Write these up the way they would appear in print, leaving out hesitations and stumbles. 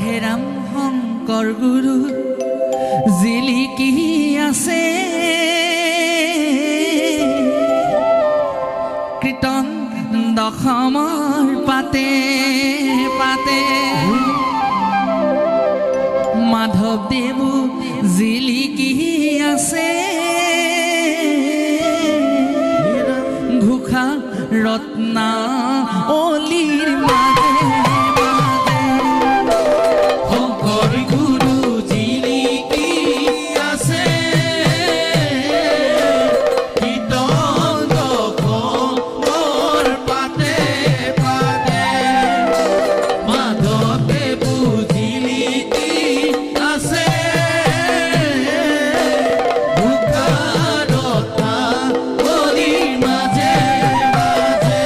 হেৰাম শংকৰ গুৰু জিলিকি আছে কীৰ্তন দশমৰ পাতে পাতে মাধৱদেৱ জিলিকি আছে ঘোষা ৰত্না অলিৰ মাজে শংকৰ গুৰু জিলিকি আছে কীৰ্তন দশমৰ পাতে পাতে মাধৱদেৱ জিলিকি আছে ঘোষা ৰত্না অলিৰ মাজে মাজে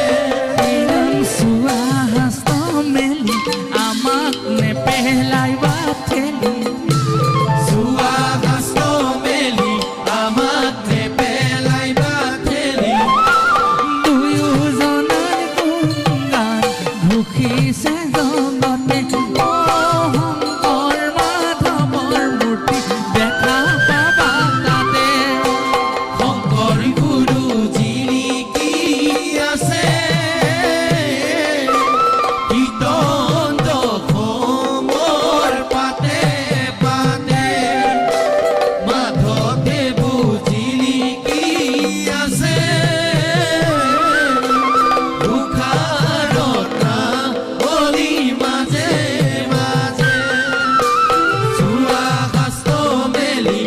চোৱা হাস্ত মেলি আমাক নেপেলাইবা ঠেলি চোৱা হাস্ত মেলি আমাক নেপেলাইবা ঠেলি দুয়োজনাৰ গুণগান ঘোষিছে জগতে অ শংকৰ মাধৱৰ মূৰ্তি দেখা পাবা তাতে শংকৰ গুৰু জিলিকি আছে কীৰ্তন দশমৰ পাতে পাতে মাধৱদেৱ জিলিকি আছে ঘোষা ৰত্না অলিৰ মাজে মাজে চোৱা হাস্ত মেলি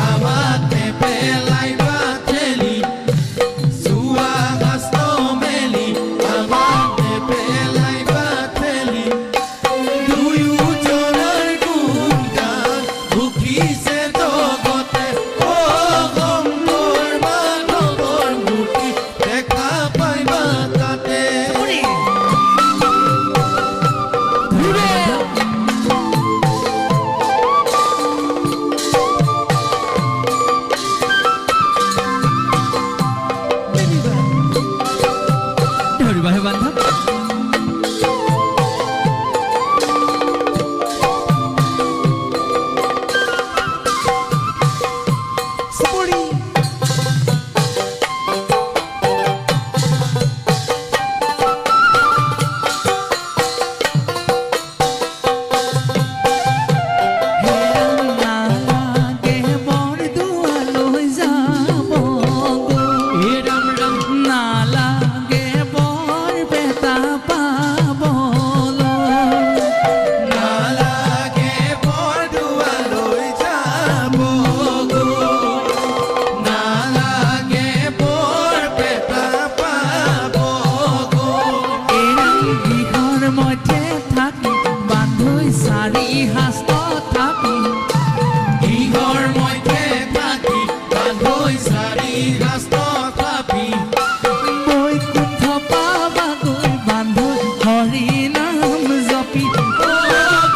আমাক নেপেলাইবা ঠেলি চোৱা হাস্ত মেলি আমাক নেপেলাইবা ঠেলি দুয়োজনাৰ গুণগান ঘোষিছে জগতে অ শংকৰ মাধৱৰ মূৰ্তি দেখা পাইবা তাতে ধৰিবাহে বান্ধৱ চাপৰি হেৰাম নালাগে বৰদুৱাৰলৈ যাব হে ৰাম ৰাম নালাগে বৰপেটা পাবলৈ নালাগে বৰদুৱাৰলৈ যাব নালাগে বৰপেটা পাবগৈ এৰাম গৃহৰ মধ্যে থাকি বান্ধৈ চাৰি হাস্ত থাকি গৃহৰ মধ্যে থাকি বান্ধৈ চাৰি হাস্ত থাপি বৈকুণ্ঠ পাবাগৈ বান্ধৈ হৰি নাম জপি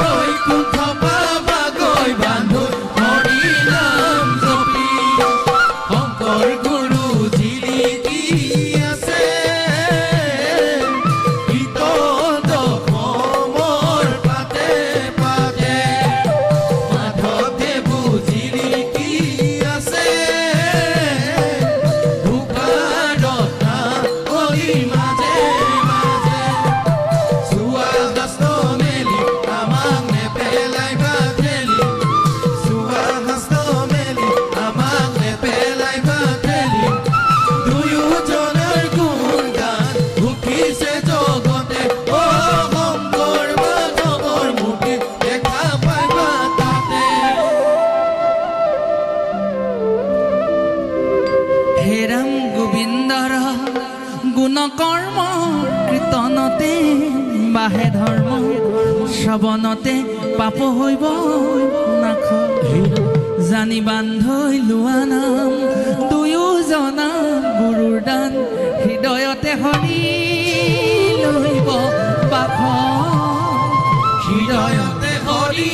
বৈকুণ্ঠ পাবাগৈ বান্ধৈ হৰি নাম জপি শংকৰ গুৰু জিলিকি আছে কীৰ্তন দশমৰ পাতে পাতে মাধৱদেৱ জিলিকি আছে ঘোষা ৰত্না অলিৰ মাজে মাজে চোৱা হাস্ত মেলি আমাক নেপেলাইবা ঠেলি চোৱা হাস্ত মেলি আমাক নেপেলাইবা ঠেলি দুয়োজনাৰ গুণগান ঘোষিছে জগতে অ শংকৰ মাধৱৰ মূৰ্তি দেখা পাইবা তাতে হেৰাম গোবিন্দৰ গুণকৰ্ম কীৰ্তনতে বাহে ধৰ্ম শ্ৰৱণতে পাপ হৈব নাখ জানি বান্ধৈ লোৱা নাম দুয়োজনা গুৰুৰ দান হৃদয়তে হৰি লইব বাস হৃদয়তে হৰি